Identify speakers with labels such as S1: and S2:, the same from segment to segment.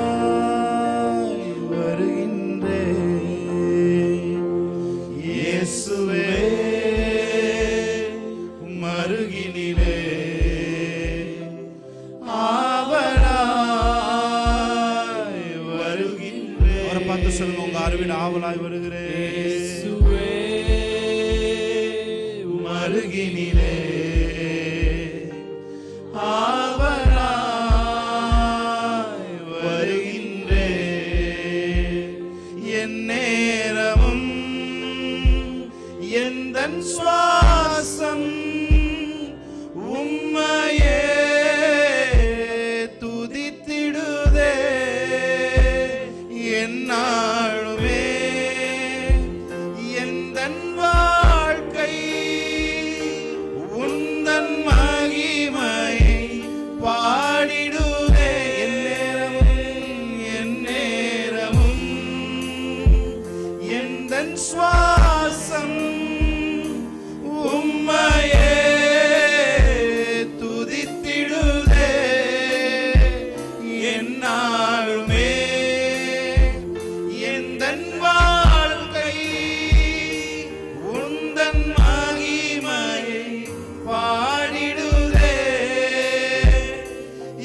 S1: ஆவலாய் வருகின்றே. இயேசுவே மருகினிலே ஆவலாய் வருகின்றே. அவரை பார்த்து சொல்லுங்க, உங்க அருகில் ஆவலாய் வருகிறேன். இயேசுவே மருகினிலே ஆவலாய் வருகின்றே. என் நேரமும் எந்தன் சுவாசம் உம்மையே துதித்திடுதே. என்னாலுமே எந்தன் வாழ்க்கை உந்தன் மகிமையை பாடிடுதே. என் நேரமும் எந்தன் சுவாசம் உம்மையே துதித்திடுதே. என்னாலுமே எந்தன் வாழ்க்கை உந்தன் மகிமையை பாடிடுதே.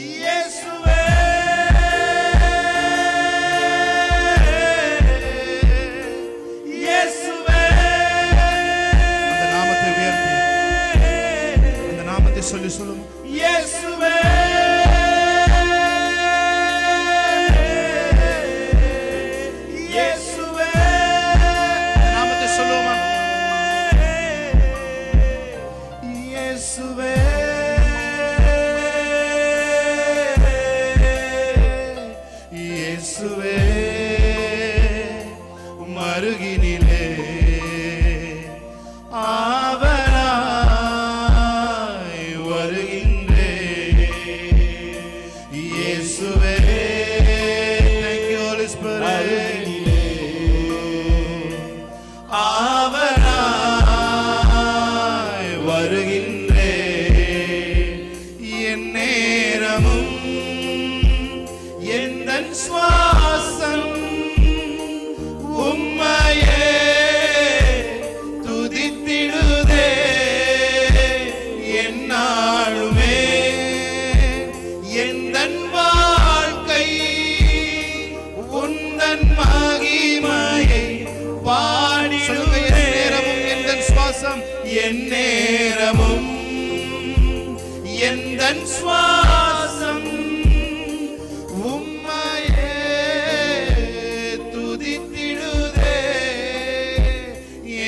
S1: இயேசுவே இயேசுவே. அந்த நாமத்தை உயர்த்தி அந்த நாமத்தை சொல்லி சொல்லுங்க. இயேசுவே இயேசுவே. நாமத்தை சொல்லுவோமா? இயேசுவே இயேசுவே மருகினிலே ஆவலாய் வருகின்றே. இயேசுவே thank you Holy Spirit. ஆவலாய் வருகின்றே. என் நேரமும் எந்தன் சுவாசம் உம்மையே துதித்திடுதே. என்னாலுமே எந்தன் வாழ்க்கை உந்தன் மகிமையை பாடிடுதே. நேரமும் எந்தன் சுவாசம் என் நேரமும் எந்தன் சுவாசம் உம்மையே துதித்திடுதே.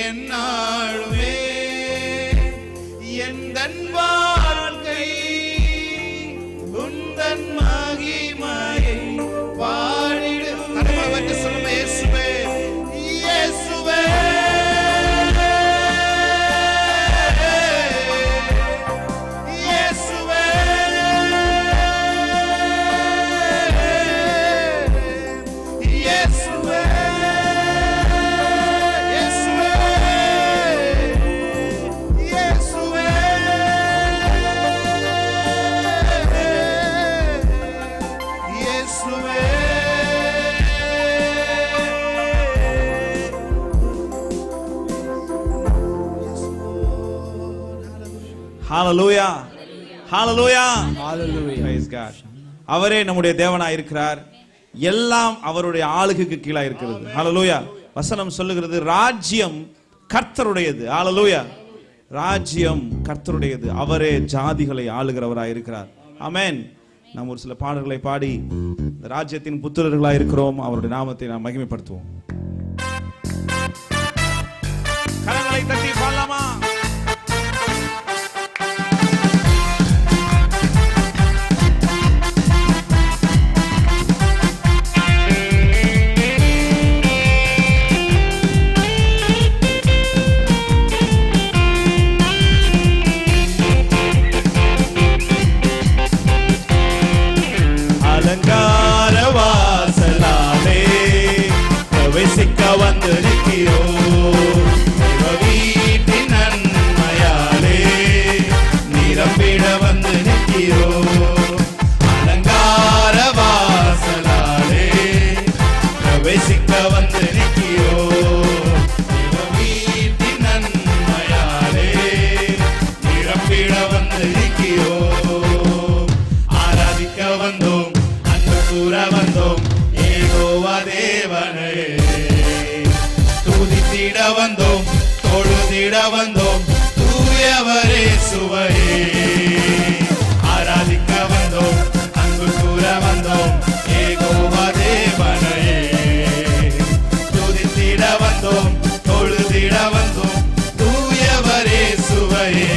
S1: என்னாலுமே எந்தன் வாழ்க்கை உந்தன் மகிமையை பாடிடும். கடவுளை சொல்லுங்க. இயேசுவே இயேசுவே இயேசுவே இயேசுவே இயேசுவே இயேசுவே.
S2: Hallelujah. Hallelujah. Hallelujah. Praise God. அவரே நம்முடைய தேவனாய் இருக்கிறார். எல்லாம் அவருடைய ஆளுகைக்கு கீழாய் இருக்கிறது. Hallelujah. வசனம் சொல்லுகிறது ராஜ்யம் கர்த்தருடையது. Hallelujah. ராஜ்யம் கர்த்தருடையது. அவரே ஜாதிகளை ஆளுகிறவராய் இருக்கிறார். ஆமென். நாம் ஒரு சில பாடல்களை பாடி இந்த ராஜ்யத்தின் புத்திரர்களாய் இருக்கிறோம். அவருடைய நாமத்தை நாம் மகிமைப்படுத்துவோம். கரங்களை தட்டி பாடலாமா?
S1: அலங்கார வாசலாலே பிரவேசிக்க வந்து நிற்கிறோம். வீட்டின் நன்மையாலே நிரம்பிட வந்து நிற்கிறோம். அலங்கார வாசலாலே பிரவேசிக்க வந்து நிற்கிறோம். தேவ வீட்டின் நன்மையாலே நிரம்பிட வந்து நிற்கிறோம். ஆராதிக்க வந்தோம், அன்பு கூற வந்தோம், யெகோவா தேவனே. துதித்திட வந்தோம், தொழுதிட வந்தோம், தூயவரே சுவையே. ஆராதிக்க வந்தோம், அன்பு கூற வந்தோம், யெகோவா தேவனே. துதித்திட வந்தோம், தொழுதிட வந்தோம், தூயவரே சுவையே.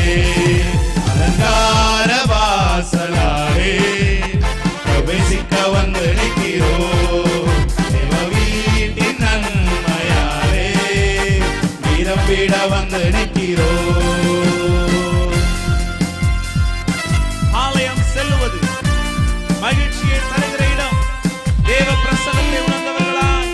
S1: அலங்கார வாசலாலே பிரவேசிக்க வந்து நிற்கிறோம். தேவ வீட்டின் நன்மையாலே நிரம்பிட வந்து நிற்கிறோம்.
S2: ஆலயம் செல்லுவது மகிழ்ச்சியை தருகிற இடம். தேவ பிரசன்னத்தை உணர்ந்தவர்களாய்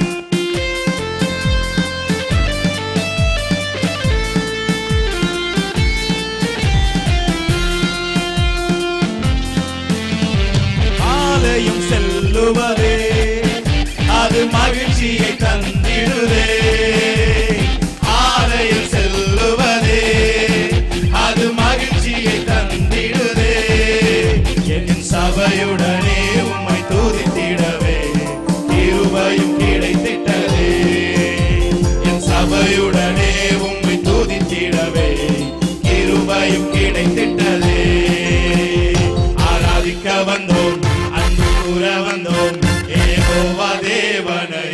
S1: ஆலயம் செல்லுவதே அது மகிழ்ச்சியை தந்திடுதே. ஆலயம் செல்லுவதே அது மகிழ்ச்சியை தந்திடுதே. என் சபையுடனே உம்மை துதித்திடவே கிருபையும் கிடைத்திட்டதே. என் சபையுடனே உம்மை துதித்திடவே கிருபையும் கிடைத்திட்டதே. ஆராதிக்க வந்தோம், அன்பு கூற வந்தோம், யெகோவா தேவனே.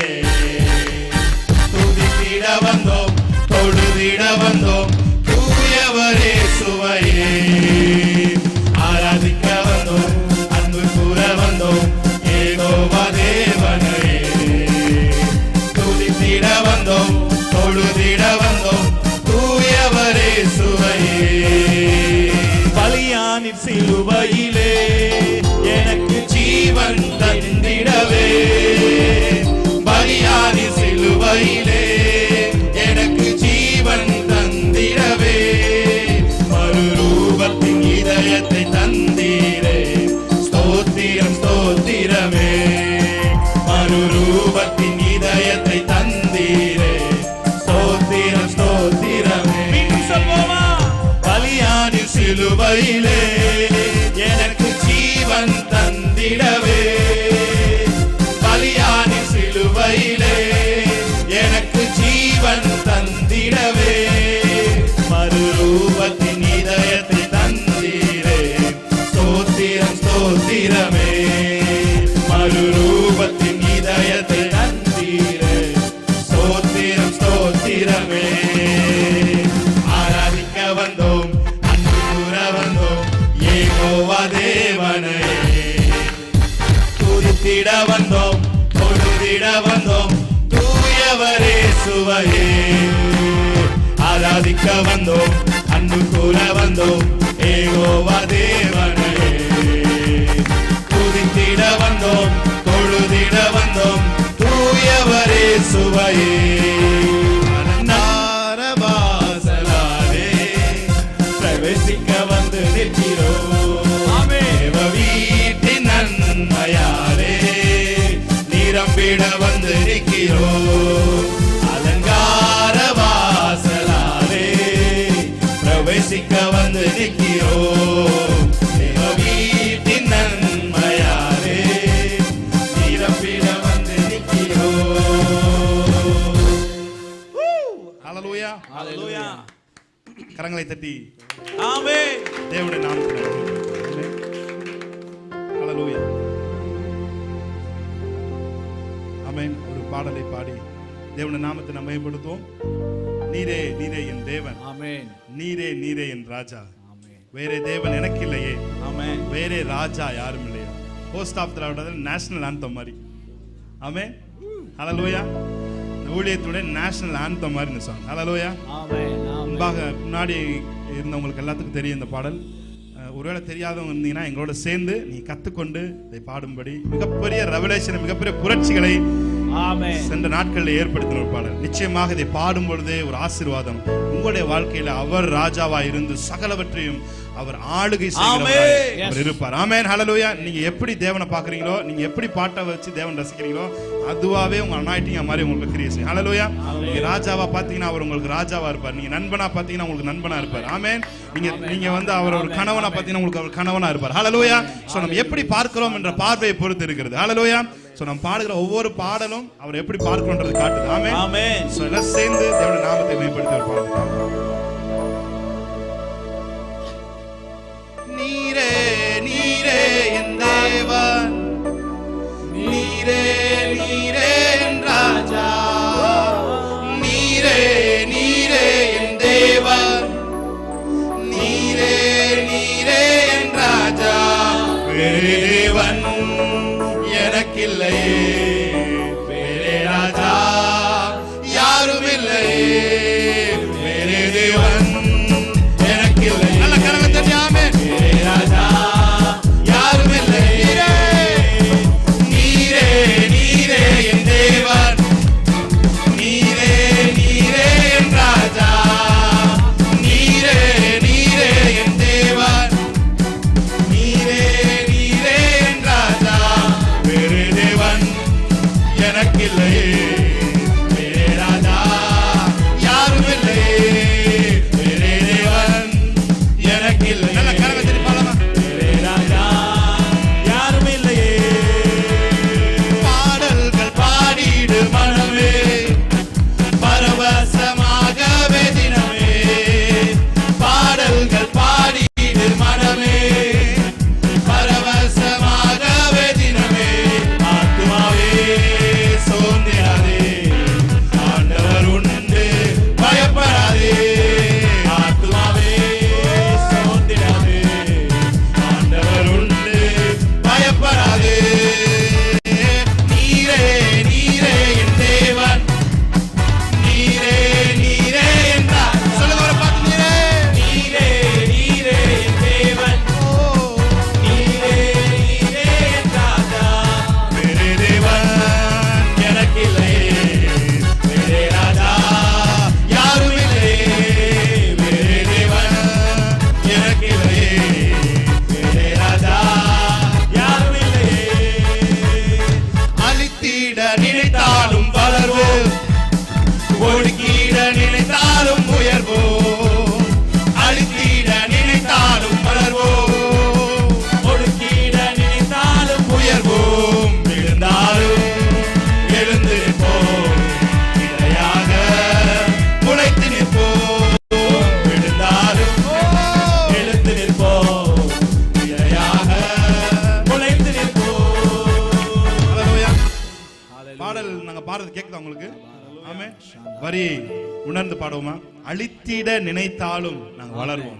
S1: துதித்திட வந்தோம், தொழுதிட வந்தோம், தூயவரே சுவையே. ஆராதிக்க வந்தோம், அன்பு கூற வந்தோம், யெகோவா தேவனே. துதித்திட வந்தோம், தொழுதிட வந்தோம், தூயவரே சுவையே. பலியானின் சிலுவையிலே எனக்கு ஜீவன் தந்திடவே. பலியானின் சிலுவையிலே எனக்கு ஜீவன் தந்திடவே. மறுரூபத்தின் இதயத்தை தந்தீரே, ஸ்தோத்திரம் ஸ்தோத்திரமே. மறுரூபத்தின் இதயத்தை தந்தீரே, ஸ்தோத்திரம் ஸ்தோத்திரமே. பலியானின் சிலுவையிலே எனக்கு ஜீவன் தந்திடவே. பலியானின் சிலுவையிலே எனக்கு ஜீவன் தந்திடவே. மறுரூபத்தின் இதயத்தை தந்தீரே, ஸ்தோத்திரம் ஸ்தோத்திரமே. மறுரூபத்தின் இதயத்தை தந்தீரே, ஸ்தோத்திரம் ஸ்தோத்திரமே. ஆராதிக்க வந்தோம், அன்பு கூற வந்தோம், யெகோவா தேவனே. துதித்திட வந்தோம், தொழுதிட வந்தோம், தூயவரே சுவையே. ஆராதிக்க வந்தோம், அன்பு கூற வந்தோம், யெகோவா தேவனே. துதித்திட வந்தோம், தொழுதிட வந்தோம், தூயவரே சுவையே. அலங்கார வாசலாலே பிரவேசிக்க வந்து நிற்கிறோம். தேவ வீட்டின் நன்மையாலே நிரம்பிட வந்து நிற்கிறோம். அலங்கார வாசலாலே பிரவேசிக்க வந்து நிற்கிறோம். தேவ வீட்டின் நன்மையாலே நிரம்பிட வந்து நிற்கிறோம். ஹல்லேலூயா.
S2: ஹல்லேலூயா.
S1: கரங்களை தட்டி
S2: ஆமென்.
S1: தேவனுடைய நாமத்தில் ஹல்லேலூயா. ஆமென். ஒரு பாடலை பாடி தேவனுடைய நாமத்தை நாம் மேம்படுத்துவோம். நீரே நீரே என் தேவன்,
S2: ஆமென்.
S1: நீரே நீரே என் ராஜா.
S2: ஆமென்.
S1: வேறே தேவன் எனக்கு இல்லையே,
S2: ஆமென்.
S1: வேறே ராஜா யாரும் இல்லையா. போஸ்ட் ஆஃப் நேஷனல் ஆந்தம் மாதிரி. ஆமென். ஹல்லேலூயா. ஊழியத்துடைய நேஷனல் ஆந்தம் மாதிரி இந்த சாங். ஹல்லேலூயா. முன்பாக முன்னாடி இருந்தவங்களுக்கு எல்லாத்துக்கும் தெரியும் இந்த பாடல். ஒருவேளை தெரியாதவங்க இருந்தீங்கன்னா எங்களோட சேர்ந்து நீ கற்றுக்கொண்டு இதை பாடும்படி மிகப்பெரிய ரெவலேஷன், மிகப்பெரிய புரட்சிகளை சென்ற நாட்களில் ஏற்படுத்தின ஒரு பாடல். நிச்சயமாக இதை பாடும் பொழுதே ஒரு ஆசீர்வாதம் உங்களுடைய வாழ்க்கையில. அவர் ராஜாவா இருந்து சகலவற்றையும் அவர் ஆளுகை செய்கிறவர் இருப்பார். ஆமென், ஹல்லேலூயா. நீங்க எப்படி தேவனை பாக்குறீங்களோ, நீங்க எப்படி பாட்டை வச்சு தேவன் ரசிக்கிறீங்களோ, அதுவாவே உங்க அனாயிட்டிங் மாதிரி உங்களுக்கு கிரியை செய்யும். ஹல்லேலூயா. நீங்க ராஜாவா பாத்தீங்கன்னா அவர் உங்களுக்கு ராஜாவா இருப்பார். நீங்க நண்பனா பாத்தீங்கன்னா உங்களுக்கு நண்பனா இருப்பார். ஆமென். நீங்க வந்து அவர் ஒரு கணவனா பாத்தீங்கன்னா உங்களுக்கு அவர் கணவனா இருப்பார். ஹல்லேலூயா. சோ நம்ம எப்படி பார்க்கிறோம் என்ற பார்வையை பொறுத்து இருக்கிறது. ஹல்லேலூயா. சோ நம்ம பாடுகிற ஒவ்வொரு பாடலும் அவர் எப்படி பார்க்கிறோம்ன்றது காட்டுது. ஆமென், ஆமென். சோ எல்லாம் சேர்ந்து தேவனுடைய நாமத்தை மேம்படுத்தி ஒரு பாடல். நீரே நீரே என் தேவன், நீரே நீரே என் ராஜா, நீரே நீரே என் தேவன், நீரே நீரே என் ராஜா. வேறே தேவன் எனக்கில்லையே, வேறே ராஜா யாரும் இல்லையே, வேறே தேவன் எனக்கில்லை. நல்ல கரங்களை தட்டி ஆமென். ராஜா யாரும் இல்லை, நீரே நீரே என் தேவன், நீரே நீரே என் ராஜா, நீரே நீரே என் தேவன், நீரே நீரே என் ராஜா. வேறே தேவன் எனக்கில்லையே, வேறே ராஜா யாரும் இல்லையே, வேறே தேவன் எனக்கில்லை. நல்ல கரங்களை தட்டி பாடலாம். வேறே ராஜா யாரும் இல்லையே. பாடல்கள் பாடிடு மனமே, பரவசமாகவே தினமே, பாடல்கள் பாடிடு மனமே, பரவசமாகவே தினமே. ஆத்துமாவே சோர்ந்திராதே, ஆண்டவர் உண்டு பயப்படாதே. ஆத்துமாவே சோர்ந்திராதே, ஆண்டவர் உண்டு பயப்படாதே. நீரே நீரே என் தேவன், நீரே நீரே என் ராஜா. சொல்லுங்க ஒரு பாட்டு. நீரே நீரே நீரே என் தேவன், நீரே நீரே என் ராஜா. வேறே தேவன் எனக்கில்லையே, வேறே ராஜா யாரும் இல்லையே, வேறே தேவன் எனக்கில்லையே, வேறே ராஜா யாரும் இல்லையே. அழித்திட நினைத்தாலும் வளர்வோம், ஒடுக்கிட நினைத்தாலும் உயர்வோம், அழித்திட நினைத்தாலும் வளர்வோம், ஒடுக்கிட நினைத்தாலும் உயர்வோம், விழுந்தாலும் எழுந்து நிற்போம், இடையாக முளைத்து நிற்போம், விழுந்தாலும் எழுந்து நிற்போம், இடையாக முளைத்து நிற்போம். ஹல்லேலூயா. பாடல் நாங்க பாடுறது கேக்குதா உங்களுக்கு? ஆமென். வரி உணர்ந்து பாடுவோமா? அழித்திட நினைத்தாலும் நாங்க வளருவோம்,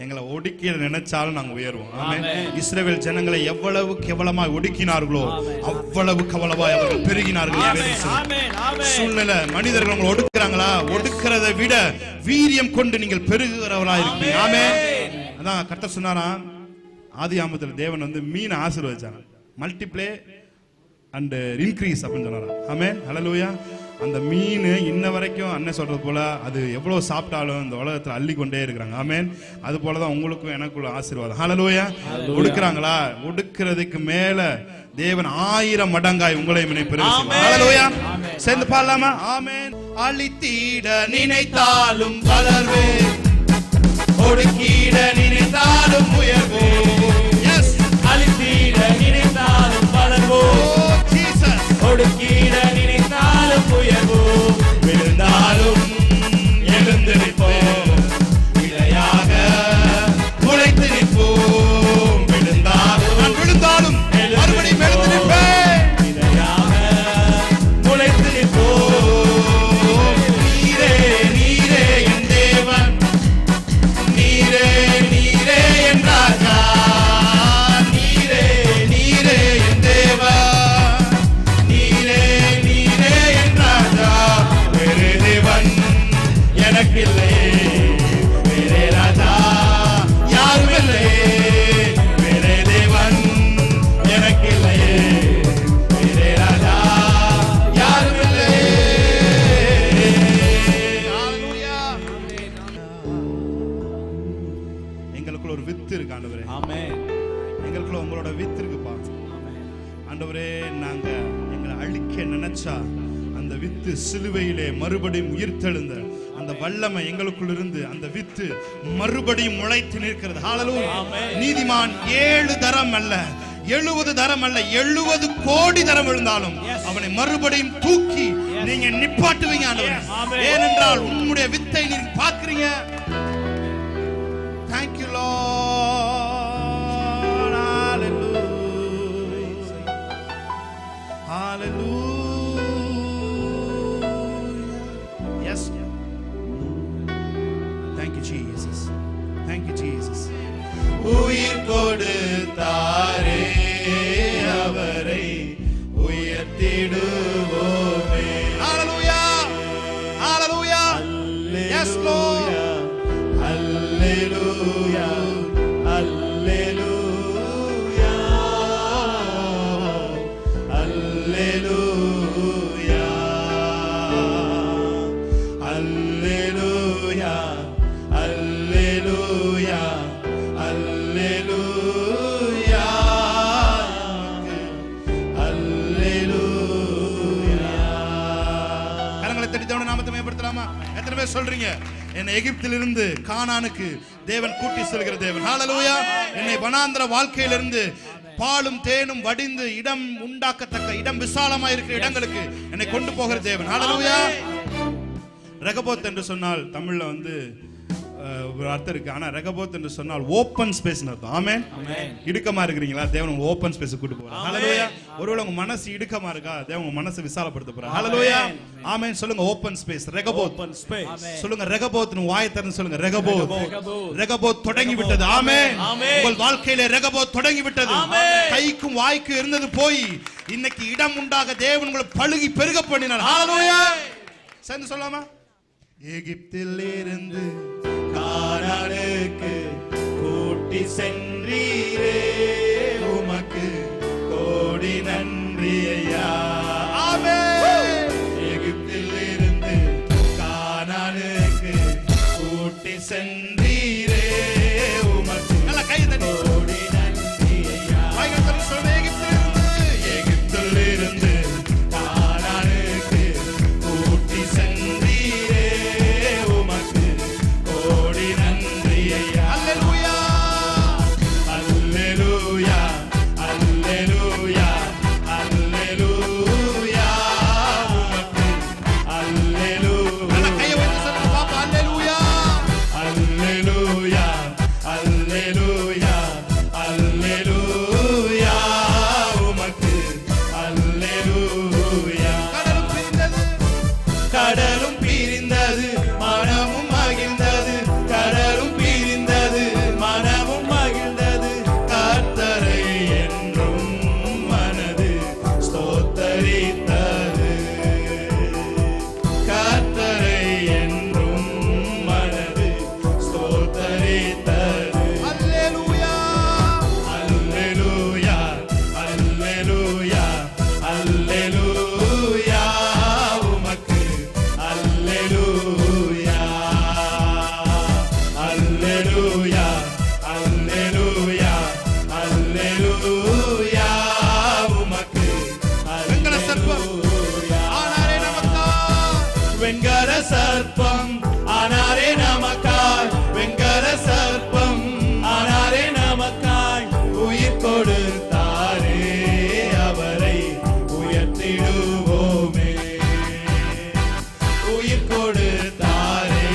S1: எங்களை ஒடுக்கிட நினைச்சாலும் நாங்க உயர்வோம். ஆமென். இஸ்ரவேல் ஜனங்களை எவ்வளவு கேவலமாய் ஒடுக்கினார்களோ அவ்வளவு கவலமாய் அவர்கள் பெருகினார்கள். சூழ்நிலை மனிதர்கள் உங்களை ஒடுக்குறாங்களா, ஒடுக்கிறதை விட வீரியம் கொண்டு நீங்கள் பெருகுகிறவரா இருப்பீங்க. ஆமென். அதான் கர்த்தர் சொன்னாராம், ஆதியாகமத்துல தேவன் வந்து மீனை ஆசீர்வதிச்சாங்க, மல்டிப்ளே அண்ட் இன்க்ரீஸ் அப்படின்னு சொன்னாராம். ஆமென், ஹல்லேலூயா. அந்த மீன் இன்ன வரைக்கும் அண்ணன் சொல்றது போல அது எவ்வளவு சாப்பிட்டாலும் இந்த உலகத்துல அள்ளி கொண்டே இருக்கிறாங்க. ஆமென். அது போலதான் உங்களுக்கும் எனக்குள்ள ஆசீர்வாதம். ஹல்லேலூயா. ஒடுக்குறாங்களா, ஒடுக்கிறதுக்கு மேல தேவன் 1000 மடங்காய் உங்களை பெருகும். ஹல்லேலூயா. சேர்ந்து பாடலாமா? ஆமென். அழித்திட நினைத்தாலும் வளர்வேன், ஒடுக்கிட நினைத்தாலும் உயர்வேன். எஸ். அழித்திட நினைத்தாலும் வளர்வோம், ஒடுக்கிட நினைத்தாலும் உயர்வோம், விழுந்தாலும் எழுந்து நிற்போம், இடையாக முளைத்து நிற்போம், விழுந்தாலும் நான் விழுந்தாலும் மறுபடியும் எழுந்து நிற்பேன், இடையாக முளைத்து நிற்போம். நீரே நீரே என் தேவன், நீரே நீரே என் ராஜா, ஆண்டவரே.
S2: ஆமென்.
S1: எங்களுக்குள்ள உங்களோட வித்து இருக்குப்பா ஆண்டவரே. நாங்க எங்களை அழிக்க நினைச்சா அந்த வித்து சிலுவையிலே மறுபடியும் உயிர்த்தெழுந்த அந்த வல்லமை எங்களுக்குள் இருந்து அந்த வித்து மறுபடியும் முளைத்து நிற்கிறது. ஹalleluya. நீதிமான் 7 தரம் அல்ல 70 தரம் அல்ல 70 கோடி தரம் விழுந்தாலும் அவனை மறுபடியும் தூக்கி நீங்க நிப்பாட்டுவீங்க ஆண்டவரே. ஏனென்றால் உம்முடைய வித்தை நீங்க பார்க்கிறீங்க. Thank you Lord. Hallelujah. Hallelujah. Yes. Thank you Jesus. Thank you Jesus. உயிர் கொடுத்தாரே அவரை உயர்த்திடுவோமே. Hallelujah. Hallelujah. Yes Lord. Hallelujah. Hallelujah. Hallelujah. Hallelujah. Hallelujah. Hallelujah. Hallelujah. கரங்களை தட்டி தேவனுடைய நாமத்தை மேம்படுத்தலாமா? எத்தனை பேர் சொல்றீங்க என்னை எகிப்திலிருந்து கானானுக்கு தேவன் கூட்டி செல்கிற தேவன்? ஹalleluya. என்னை வனாந்தர வாழ்க்கையிலிருந்து பாலும் தேனும் வடிந்து இடம் உண்டாக்கத்தக்க இடம் விசாலமாக இருக்கிற இடங்களுக்கு என்னை கொண்டு போகிற தேவன். ஹalleluya. ரெகபோத் என்று சொன்னால் தமிழ்ல ஒரு அர்த்தம் இருக்கு. ஆனா ரெகபோத் என்று சொன்னால் ஓபன் ஸ்பேஸ் அர்த்தம். ஆமென். இடுக்கமா இருக்கிறீங்களா? தேவன் உங்க ஓபன் ஸ்பேஸ் கூட்டி போறார். ஹalleluya. ஒருவேளை உங்க மனசு இடுக்கமா இருக்கா? தேவன் உங்க மனசை விசாலப்படுத்த போறார். ஹalleluya. ஆமென். சொல்லுங்க open space. Rehoboth. Open space. சொல்லுங்க ரெகபோத். வாயை திறந்து சொல்லுங்க ரெகபோத். ரெகபோத் தொடங்கி விட்டது. ஆமென். உங்கள் வாழ்க்கையிலே ரெகபோத் தொடங்கி விட்டது. கைக்கும் வாய்க்கும் இருந்தது போய் இன்னைக்கு இடம் உண்டாக தேவன் உங்களை பழுகி பெருக பண்ணினார். ஹalleluya. சேர்ந்து சொல்லாமா? எகிப்தில் இருந்து கானானுக்கு கூட்டி சென்றீரே உமக்கு கோடி நன்றி ஐயா. ஆமென். எகிப்தில் இருந்து கானானுக்கு கூட்டி சென்றீரே உமக்கு நல்ல கை தட்டி கோடி நன்றி ஐயா. வாய்கள் சொல்லுங்க. எகிப்தில் இருந்து கானானுக்கு கூட்டி சென்றீரே உமக்கு கோடி நன்றி ஐயா. அல்லேலூயா. அல்லேலூயா. அல்லேலூயா. அல்லேலூயா. உமக்கு அல்லேலூயா. நல்ல கையை வைத்து சொல்லுங்க பாப்பா. அல்லேலூயா. அல்லேலூயா. அல்லேலூயா. அல்லேலூயா. உமக்கு அல்லேலூயா. கடலும் பிரிந்தது மனமும் மகிழ்ந்தது. கடலும் பிரிந்தது மனமும் மகிழ்ந்தது. கர்த்தரை என்றும் மனது ஸ்தோத்தரித்தது. கர்த்தரை என்றும் மனது ஸ்தோத்தரித்தது. அல்லேலூயா. அல்லேலூயா. அல்லேலூயா. அல்லேலூயா. உமக்கு அல்லேலூயா. அல்லேலூயா. அல்லேலூயா. அல்லேலூயா. உமக்கு வெங்கல சர்ப்பம் ஆனாரே நமக்காய். வெங்கல சர்ப்பம் ஆனாரே நமக்காய். வெங்கல சர்ப்பம் ஆனாரே நமக்காய். உயிர் கொடுத்தாரே அவரை உயர்த்திடுவோமே. உயிர் கொடுத்தாரே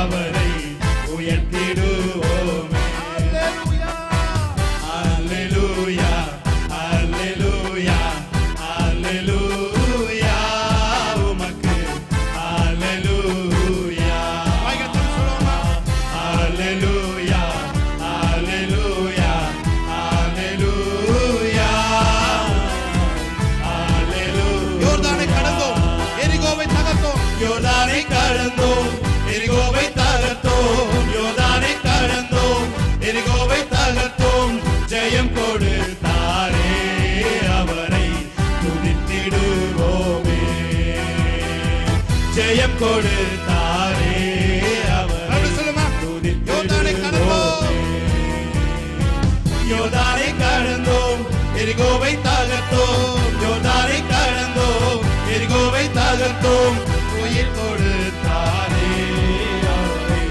S1: அவரை உயர்த்திடுவோமே. அல்லேலூயா. அல்லேலூயா. அல்லேலூயா. உமக்கு அல்லேலூயா. வாய்கள் சொல்லுமா? அல்லேலூயா. அல்லேலூயா. அல்லேலூயா. அல்லேலூயா. யோர்தானை கடந்தோம் எரிகோவை தகர்த்தோம். யோர்தானை கடந்தோம் எரிகோவை தகர்த்தோம். யோர்தானை கடந்தோம் எரிகோவை தகர்த்தோம். ஜெயம் கொடுத்தாரே அவரை துதித்திடுவோமே. ஜெயம் கொடுத்தாரே அவரை துதித்திடுவோமே.
S2: யோர்தானை கடந்தோம் எரிகோவை தகர்த்தோம் யோர்தானை கடந்தோம் எரிகோவை தகர்த்தோம் உயிர் கொடுத்தாரே அவரை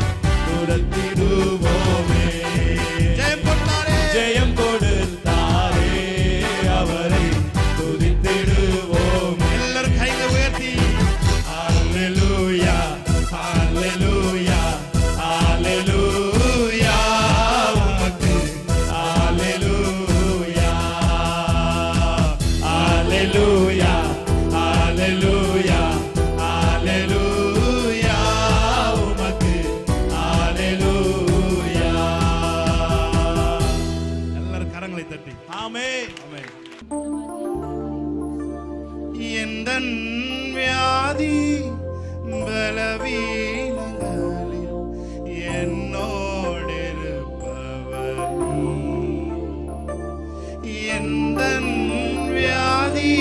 S2: துரத்திடுவோமே ஜெயம் கொடுத்தாரே ஜெயம் கொடுத்தாரே அவரை துதித்திடுவோம் எல்லாரும் கைகளை உயர்த்தி ஹalleluya ஹalleluya ஹalleluya உமக்கு ஹalleluya ஹalleluya ஹalleluya ஹalleluya உமக்கு ஹalleluya எல்லாரும் கரங்களை தட்டி ஆமென் ஆமென் எந்தன் வியாதி பலவீனங்களில் என்னோடிருப்பவர் எந்தன் வியாதி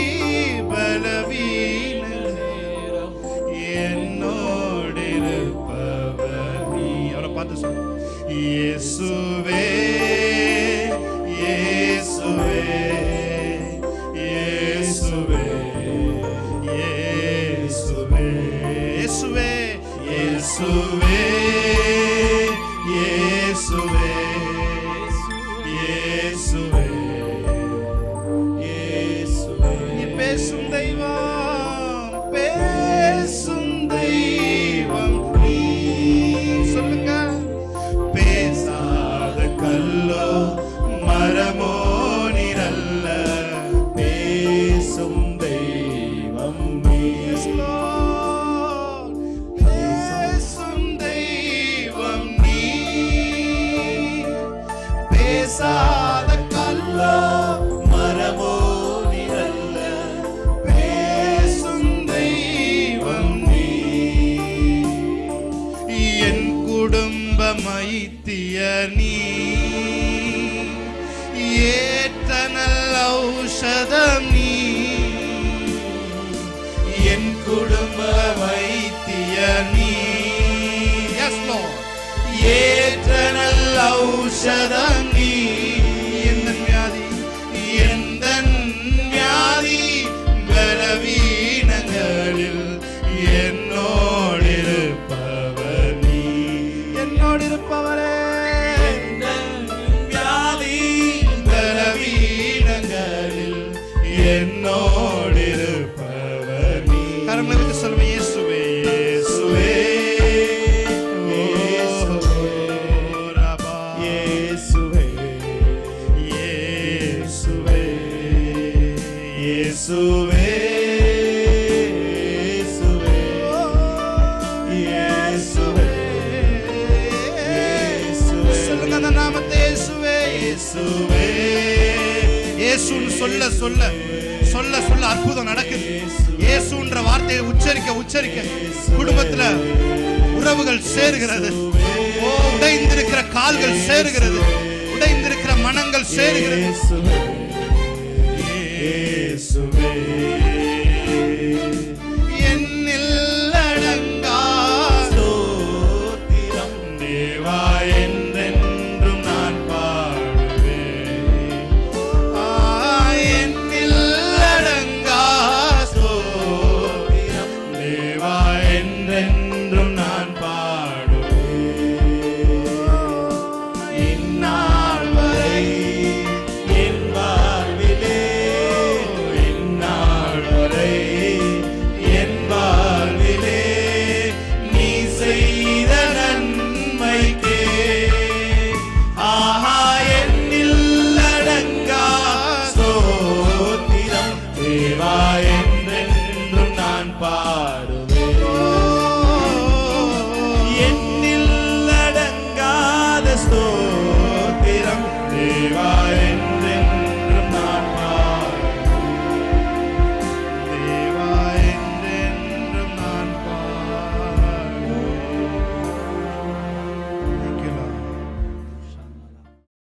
S2: பலவீனங்களில் என்னோடிருப்பவர் அவரை பார்த்து சொல்லு இயேசுவே இயேசுவே இயேசுவே இயேசுவே இயேசுவே இயேசுவே இயேசுவே இயேசுவே நீ பேசும் தெய்வம் நீ சொல்லுங்க பேசாத கல்லோ மரமோ நிரல்ல பேசும் தெய்வம் நீ பேசும் தெய்வம் நீ பேசாத கல்லோ மரமோ நிரல்ல பேசும் தெய்வம் நீ என் குடும்ப மைத்திய நீ ஏற்ற நல்ல ஔஷதம் நீ என் குடும்ப வைத்திய நீ ஏற்ற நல்ல ஔஷதம் நீ எந்த வியாதி பலவீனங்களில் என்னோடிருப்பவர் நீ என்னோடிருப்பவரே வியாதி பலவீனங்களில் என்னோடிருப்பவர் நீ கரங்களை வைத்து சொல்லுங்க இயேசுவே இயேசுவே இயேசுவே இயேசுவே இயேசுவே இயேசுவே இயேசுவே சொல்லுங்க அந்த நாமத்தை இயேசுவே இயேசுவே இயேசுன்னு சொல்ல சொல்ல சொல்ல சொல்ல அற்புதம் நடக்குது இயேசுன்ற வார்த்தையை உச்சரிக்க குடும்பத்துல உறவுகள் சேருகிறது உடைந்திருக்கிற கால்கள் சேருகிறது உடைந்திருக்கிற மனங்கள் சேருகிறது